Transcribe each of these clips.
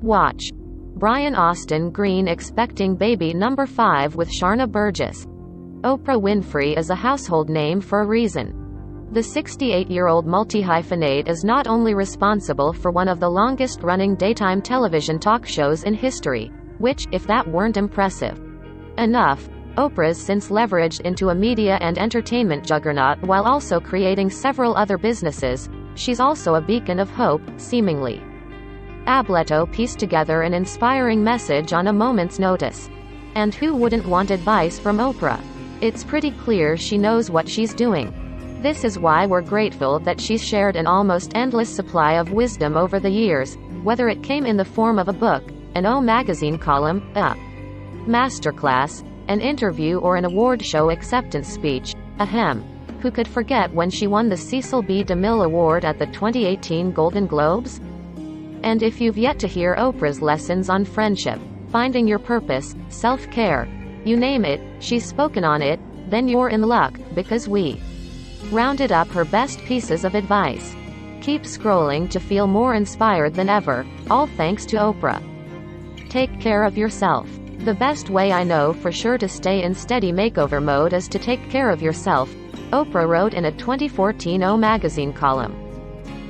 Watch. Brian Austin Green expecting baby number 5 with Sharna Burgess. Oprah Winfrey is a household name for a reason. The 68-year-old multi-hyphenate is not only responsible for one of the longest-running daytime television talk shows in history, which, if that weren't impressive enough, Oprah's since leveraged into a media and entertainment juggernaut while also creating several other businesses. She's also a beacon of hope, seemingly. Ableto pieced together an inspiring message on a moment's notice. And who wouldn't want advice from Oprah? It's pretty clear she knows what she's doing. This is why we're grateful that she's shared an almost endless supply of wisdom over the years, whether it came in the form of a book, an O magazine column, a masterclass, an interview or an award show acceptance speech. Ahem. Who could forget when she won the Cecil B. DeMille Award at the 2018 Golden Globes? And if you've yet to hear Oprah's lessons on friendship, finding your purpose, self-care, you name it, she's spoken on it, then you're in luck, because we rounded up her best pieces of advice. Keep scrolling to feel more inspired than ever, all thanks to Oprah. Take care of yourself. The best way I know for sure to stay in steady makeover mode is to take care of yourself, Oprah wrote in a 2014 O magazine column.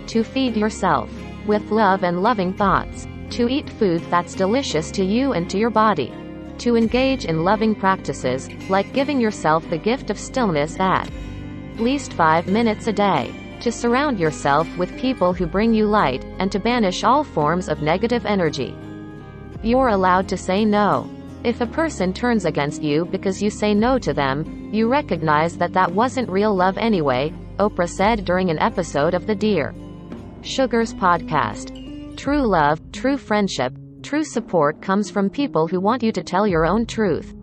To feed yourself with love and loving thoughts. To eat food that's delicious to you and to your body. To engage in loving practices, like giving yourself the gift of stillness at least 5 minutes a day. To surround yourself with people who bring you light, and to banish all forms of negative energy. You're allowed to say no. If a person turns against you because you say no to them, you recognize that that wasn't real love anyway, Oprah said during an episode of the Dear Sugars podcast. True love, true friendship, true support comes from people who want you to tell your own truth.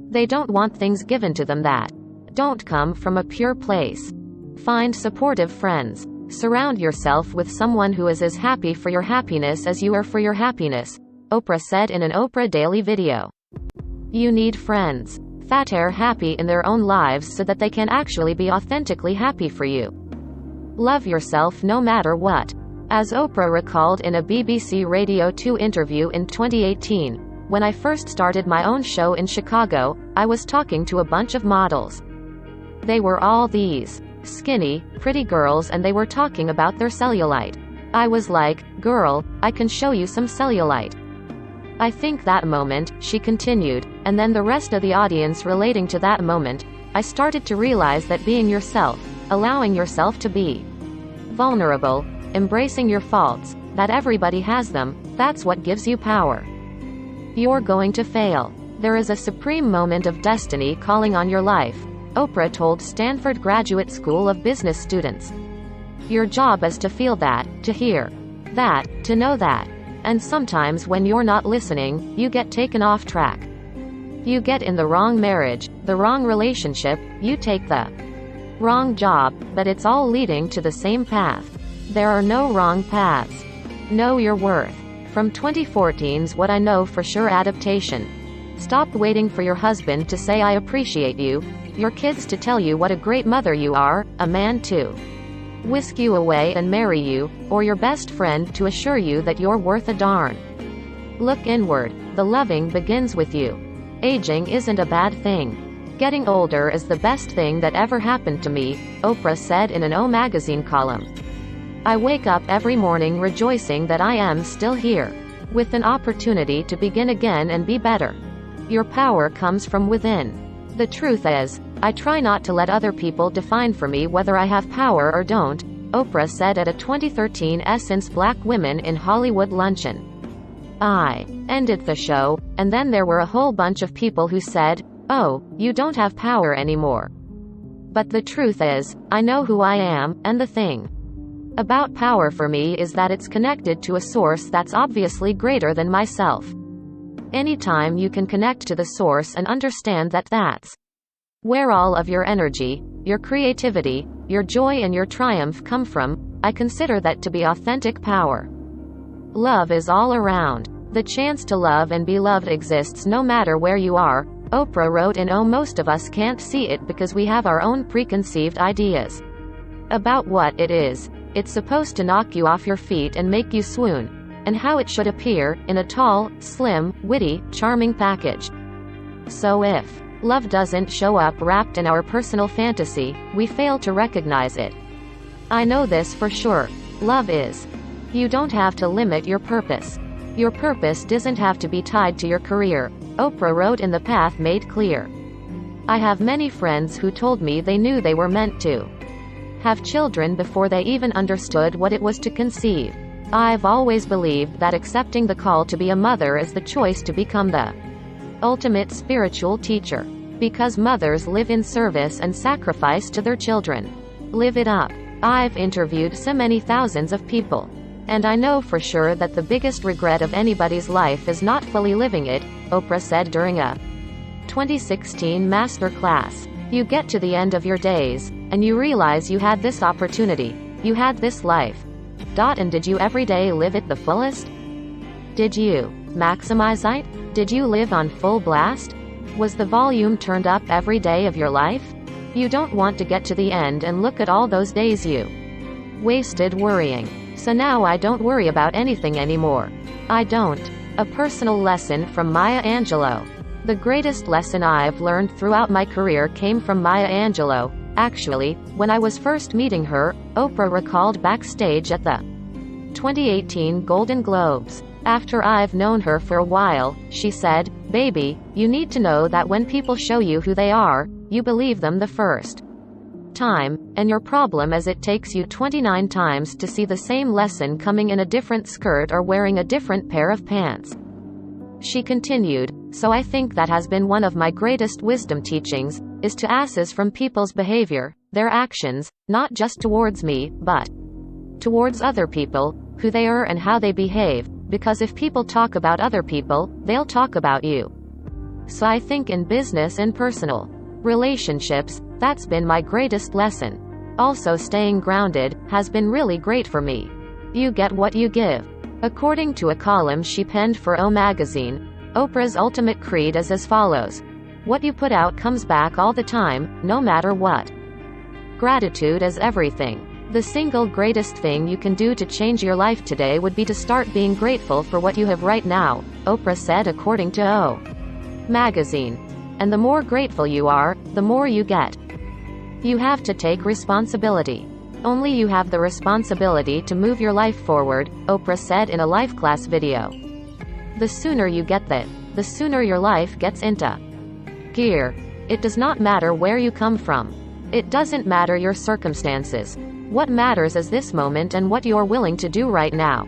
They don't want things given to them that don't come from a pure place. Find supportive friends. Surround yourself with someone who is as happy for your happiness as you are for your happiness, Oprah said in an Oprah Daily video. You need friends that are happy in their own lives so that they can actually be authentically happy for you. Love yourself no matter what. As Oprah recalled in a BBC Radio 2 interview in 2018, when I first started my own show in Chicago, I was talking to a bunch of models. They were all these skinny, pretty girls and they were talking about their cellulite. I was like, girl, I can show you some cellulite. I think that moment, she continued, and then the rest of the audience relating to that moment, I started to realize that being yourself, allowing yourself to be vulnerable, embracing your faults, that everybody has them, that's what gives you power. You're going to fail. There is a supreme moment of destiny calling on your life, Oprah told Stanford Graduate School of Business students. Your job is to feel that, to hear that, to know that. And sometimes when you're not listening, you get taken off track. You get in the wrong marriage, the wrong relationship, you take the wrong job, but it's all leading to the same path. There are no wrong paths. Know your worth. From 2014's What I Know for Sure adaptation. Stop waiting for your husband to say I appreciate you, your kids to tell you what a great mother you are, a man to whisk you away and marry you, or your best friend to assure you that you're worth a darn. Look inward. The loving begins with you. Aging isn't a bad thing. Getting older is the best thing that ever happened to me, Oprah said in an O magazine column. I wake up every morning rejoicing that I am still here, with an opportunity to begin again and be better. Your power comes from within. The truth is, I try not to let other people define for me whether I have power or don't, Oprah said at a 2013 Essence Black Women in Hollywood luncheon. I ended the show, and then there were a whole bunch of people who said, oh, you don't have power anymore. But the truth is, I know who I am, and the thing about power for me is that it's connected to a source that's obviously greater than myself. Anytime you can connect to the source and understand that that's where all of your energy, your creativity, your joy and your triumph come from, I consider that to be authentic power. Love is all around. The chance to love and be loved exists no matter where you are, Oprah wrote in Oh, most of us can't see it because we have our own preconceived ideas about what it is. It's supposed to knock you off your feet and make you swoon. and how it should appear, in a tall, slim, witty, charming package. So if love doesn't show up wrapped in our personal fantasy, we fail to recognize it. I know this for sure. Love is. You don't have to limit your purpose. Your purpose doesn't have to be tied to your career. Oprah wrote in The Path Made Clear. I have many friends who told me they knew they were meant to have children before they even understood what it was to conceive. I've always believed that accepting the call to be a mother is the choice to become the ultimate spiritual teacher. Because mothers live in service and sacrifice to their children. Live it up. I've interviewed so many thousands of people. And I know for sure that the biggest regret of anybody's life is not fully living it, Oprah said during a 2016 master class. You get to the end of your days, and you realize you had this opportunity. You had this life. And did you every day live it the fullest? Did you maximize it? Did you live on full blast? Was the volume turned up every day of your life? You don't want to get to the end and look at all those days you wasted worrying. So now I don't worry about anything anymore. I don't. A personal lesson from Maya Angelou. The greatest lesson I've learned throughout my career came from Maya Angelou. Actually, when I was first meeting her, Oprah recalled backstage at the 2018 Golden Globes. After I've known her for a while, she said, "Baby, you need to know that when people show you who they are, you believe them the first time, and your problem is it takes you 29 times to see the same lesson coming in a different skirt or wearing a different pair of pants." She continued, "So I think that has been one of my greatest wisdom teachings, is to assess from people's behavior, their actions, not just towards me, but towards other people, who they are and how they behave, because if people talk about other people, they'll talk about you." So I think in business and personal relationships, that's been my greatest lesson. Also staying grounded has been really great for me. You get what you give. According to a column she penned for O magazine, Oprah's ultimate creed is as follows. What you put out comes back all the time, no matter what. Gratitude is everything. The single greatest thing you can do to change your life today would be to start being grateful for what you have right now, Oprah said according to O magazine. And the more grateful you are, the more you get. You have to take responsibility. Only you have the responsibility to move your life forward, Oprah said in a life class video. The sooner you get that, the sooner your life gets into gear. It does not matter where you come from. It doesn't matter your circumstances. What matters is this moment and what you're willing to do right now.